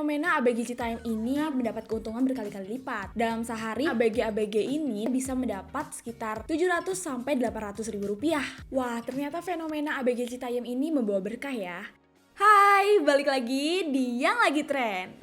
fenomena ABG Citayam ini mendapat keuntungan berkali-kali lipat. Dalam sehari, ABG-ABG ini bisa mendapat sekitar 700 sampai 800 ribu rupiah. Wah, ternyata fenomena ABG Citayam ini membawa berkah ya. Hai, balik lagi di Yang Lagi Tren.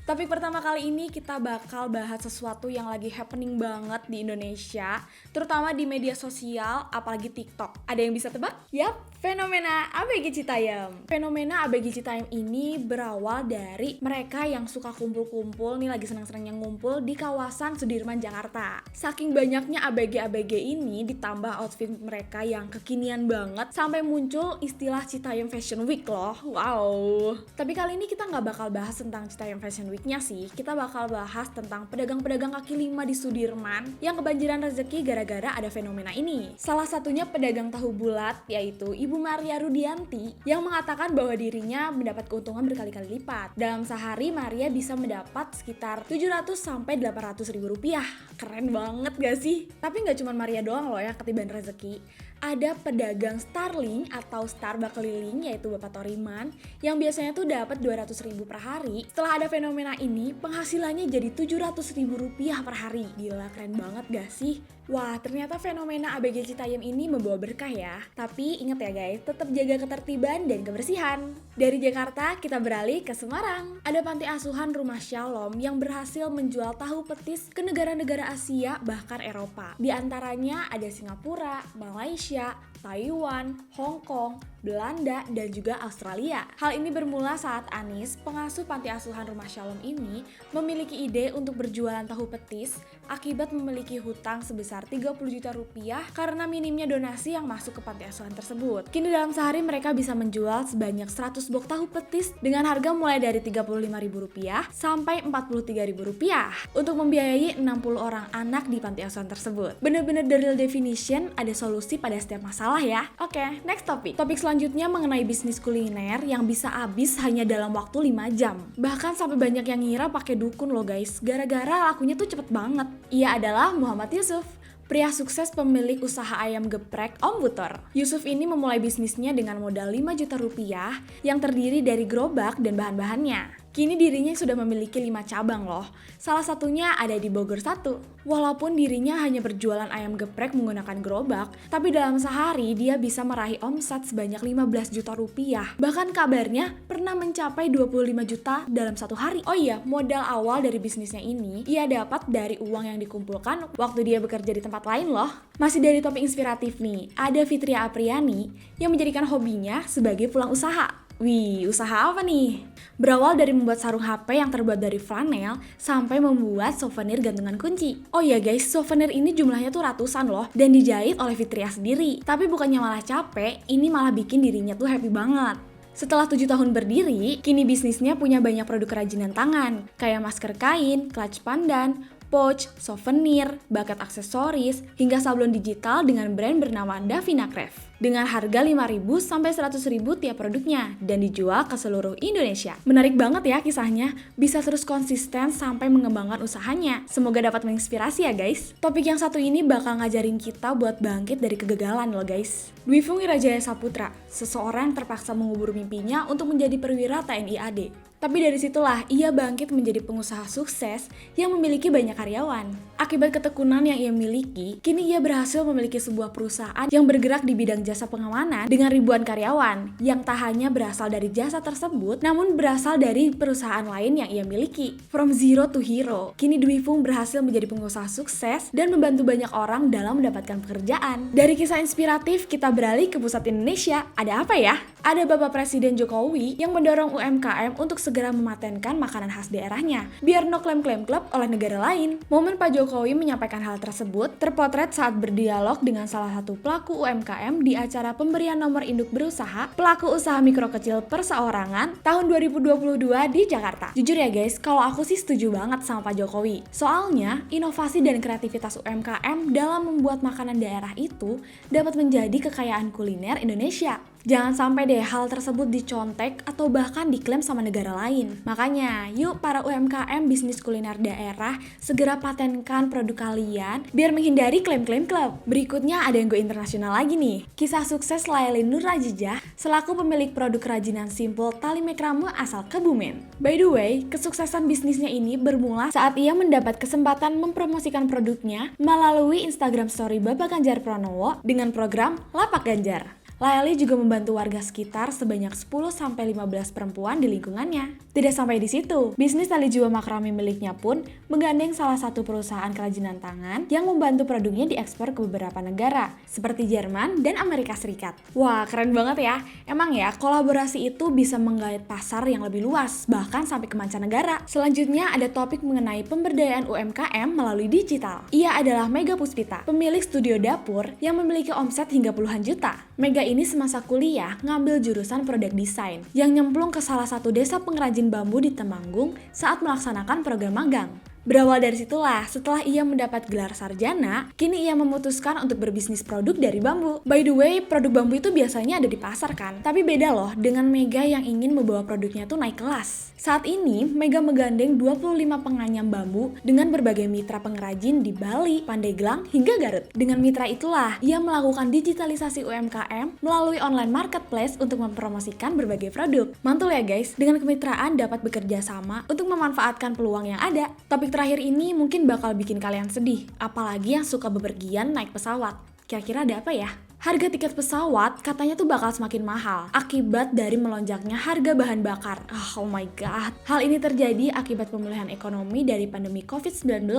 Topik pertama kali ini kita bakal bahas sesuatu yang lagi happening banget di Indonesia, terutama di media sosial, apalagi TikTok. Ada yang bisa tebak? Yap, fenomena ABG Citayam. Fenomena ABG Citayam ini berawal dari mereka yang suka kumpul-kumpul, nih lagi senang-senangnya ngumpul di kawasan Sudirman, Jakarta. Saking banyaknya ABG-ABG ini ditambah outfit mereka yang kekinian banget, sampai muncul istilah Citayam Fashion Week loh. Wow. Tapi kali ini kita nggak bakal bahas tentang Citayam Fashion Week sih, kita bakal bahas tentang pedagang-pedagang kaki lima di Sudirman yang kebanjiran rezeki gara-gara ada fenomena ini. Salah satunya pedagang tahu bulat, yaitu Ibu Maria Rudianti, yang mengatakan bahwa dirinya mendapat keuntungan berkali-kali lipat. Dalam sehari, Maria bisa mendapat sekitar 700 sampai 800 ribu rupiah. Keren banget gak sih? Tapi gak cuma Maria doang loh yang ketiban rezeki. Ada pedagang Starling atau Starbucks keliling, yaitu Bapak Toriman, yang biasanya tuh dapat 200 ribu per hari. Setelah ada fenomena ini, penghasilannya jadi 700 ribu rupiah per hari. Gila, keren banget gak sih? Wah, ternyata fenomena ABG Citayam ini membawa berkah ya. Tapi ingat ya guys, tetap jaga ketertiban dan kebersihan. Dari Jakarta, kita beralih ke Semarang. Ada panti asuhan Rumah Shalom yang berhasil menjual tahu petis ke negara-negara Asia bahkan Eropa. Di antaranya ada Singapura, Malaysia, Taiwan, Hong Kong, Belanda, dan juga Australia. Hal ini bermula saat Anis, pengasuh panti asuhan Rumah Shalom ini, memiliki ide untuk berjualan tahu petis akibat memiliki hutang sebesar 30 juta rupiah karena minimnya donasi yang masuk ke panti asuhan tersebut. Kini dalam sehari mereka bisa menjual sebanyak 100 box tahu petis dengan harga mulai dari 35 ribu rupiah sampai 43 ribu rupiah untuk membiayai 60 orang anak di panti asuhan tersebut. Bener-bener the real definition, ada solusi pada setiap masalah ya. Oke, next topik. Topik selanjutnya mengenai bisnis kuliner yang bisa habis hanya dalam waktu 5 jam. Bahkan sampai banyak yang ngira pakai dukun loh guys, gara-gara lakunya tuh cepet banget. Ia adalah Muhammad Yusuf, pria sukses pemilik usaha ayam geprek Om Butor. Yusuf ini memulai bisnisnya dengan modal 5 juta rupiah yang terdiri dari gerobak dan bahan-bahannya. Kini dirinya sudah memiliki 5 cabang loh. Salah satunya ada di Bogor 1. Walaupun dirinya hanya berjualan ayam geprek menggunakan gerobak, tapi dalam sehari dia bisa meraih omset sebanyak 15 juta rupiah. Bahkan kabarnya pernah mencapai 25 juta dalam satu hari. Oh iya, modal awal dari bisnisnya ini ia dapat dari uang yang dikumpulkan waktu dia bekerja di tempat lain loh. Masih dari topik inspiratif nih, ada Fitria Apriani yang menjadikan hobinya sebagai pulang usaha. Wih, usaha apa nih? Berawal dari membuat sarung HP yang terbuat dari flanel sampai membuat souvenir gantungan kunci. Oh ya guys, souvenir ini jumlahnya tuh ratusan loh dan dijahit oleh Fitria sendiri. Tapi bukannya malah capek, ini malah bikin dirinya tuh happy banget. Setelah 7 tahun berdiri, kini bisnisnya punya banyak produk kerajinan tangan, kayak masker kain, clutch pandan, pouch, souvenir, bucket aksesoris, hingga sablon digital dengan brand bernama Davina Craft. Dengan harga 5.000 sampai 100.000 tiap produknya dan dijual ke seluruh Indonesia. Menarik banget ya kisahnya, bisa terus konsisten sampai mengembangkan usahanya. Semoga dapat menginspirasi ya guys. Topik yang satu ini bakal ngajarin kita buat bangkit dari kegagalan loh guys. Dwi Fung Wirajaya Saputra, seseorang yang terpaksa mengubur mimpinya untuk menjadi perwira TNI AD. Tapi dari situlah ia bangkit menjadi pengusaha sukses yang memiliki banyak karyawan. Akibat ketekunan yang ia miliki, kini ia berhasil memiliki sebuah perusahaan yang bergerak di bidang jasa pengamanan dengan ribuan karyawan yang tak hanya berasal dari jasa tersebut, namun berasal dari perusahaan lain yang ia miliki. From zero to hero, kini Dwi Fung berhasil menjadi pengusaha sukses dan membantu banyak orang dalam mendapatkan pekerjaan. Dari kisah inspiratif, kita beralih ke pusat Indonesia. Ada apa ya? Ada Bapak Presiden Jokowi yang mendorong UMKM untuk segera mematenkan makanan khas daerahnya, biar no klaim-klaim klub oleh negara lain. Momen Pak Jokowi menyampaikan hal tersebut terpotret saat berdialog dengan salah satu pelaku UMKM di acara pemberian nomor induk berusaha pelaku usaha mikro kecil perseorangan tahun 2022 di Jakarta. Jujur ya guys, kalau aku sih setuju banget sama Pak Jokowi. Soalnya, inovasi dan kreativitas UMKM dalam membuat makanan daerah itu dapat menjadi kekayaan kuliner Indonesia. Jangan sampai deh hal tersebut dicontek atau bahkan diklaim sama negara lain. Makanya, yuk para UMKM bisnis kuliner daerah segera patenkan produk kalian biar menghindari klaim-klaim klub. Berikutnya ada yang go internasional lagi nih. Kisah sukses Laili Nurajijah selaku pemilik produk kerajinan simpul tali mekrame asal Kebumen. By the way, kesuksesan bisnisnya ini bermula saat ia mendapat kesempatan mempromosikan produknya melalui Instagram Story Bapak Ganjar Pranowo dengan program Lapak Ganjar. Laili juga membantu warga sekitar sebanyak 10-15 perempuan di lingkungannya. Tidak sampai di situ, bisnis tali jua makrame miliknya pun menggandeng salah satu perusahaan kerajinan tangan yang membantu produknya diekspor ke beberapa negara, seperti Jerman dan Amerika Serikat. Wah, keren banget ya. Emang ya, kolaborasi itu bisa menggait pasar yang lebih luas, bahkan sampai ke mancanegara. Selanjutnya ada topik mengenai pemberdayaan UMKM melalui digital. Ia adalah Mega Puspita, pemilik studio dapur yang memiliki omset hingga puluhan juta. Mega ini semasa kuliah ngambil jurusan produk desain yang nyemplung ke salah satu desa pengrajin bambu di Temanggung saat melaksanakan program magang. Berawal dari situlah, setelah ia mendapat gelar sarjana, kini ia memutuskan untuk berbisnis produk dari bambu. By the way, produk bambu itu biasanya ada di pasar kan? Tapi beda loh dengan Mega yang ingin membawa produknya tuh naik kelas. Saat ini, Mega menggandeng 25 penganyam bambu dengan berbagai mitra pengrajin di Bali, Pandeglang, hingga Garut. Dengan mitra itulah, ia melakukan digitalisasi UMKM melalui online marketplace untuk mempromosikan berbagai produk. Mantul ya guys, dengan kemitraan dapat bekerja sama untuk memanfaatkan peluang yang ada. Topik terakhir ini mungkin bakal bikin kalian sedih, apalagi yang suka bepergian naik pesawat. Kira-kira ada apa ya? Harga tiket pesawat katanya tuh bakal semakin mahal akibat dari melonjaknya harga bahan bakar. Oh my god. Hal ini terjadi akibat pemulihan ekonomi dari pandemi COVID-19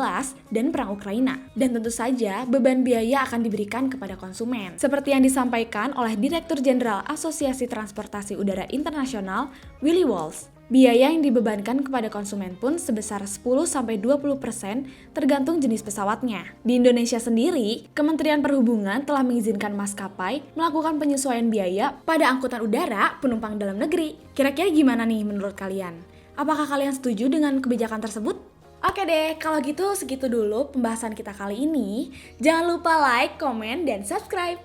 dan perang Ukraina. Dan tentu saja beban biaya akan diberikan kepada konsumen. Seperti yang disampaikan oleh Direktur Jenderal Asosiasi Transportasi Udara Internasional, Willy Walsh. Biaya yang dibebankan kepada konsumen pun sebesar 10-20% tergantung jenis pesawatnya. Di Indonesia sendiri, Kementerian Perhubungan telah mengizinkan maskapai melakukan penyesuaian biaya pada angkutan udara penumpang dalam negeri. Kira-kira gimana nih menurut kalian? Apakah kalian setuju dengan kebijakan tersebut? Oke deh, kalau gitu segitu dulu pembahasan kita kali ini. Jangan lupa like, komen, dan subscribe.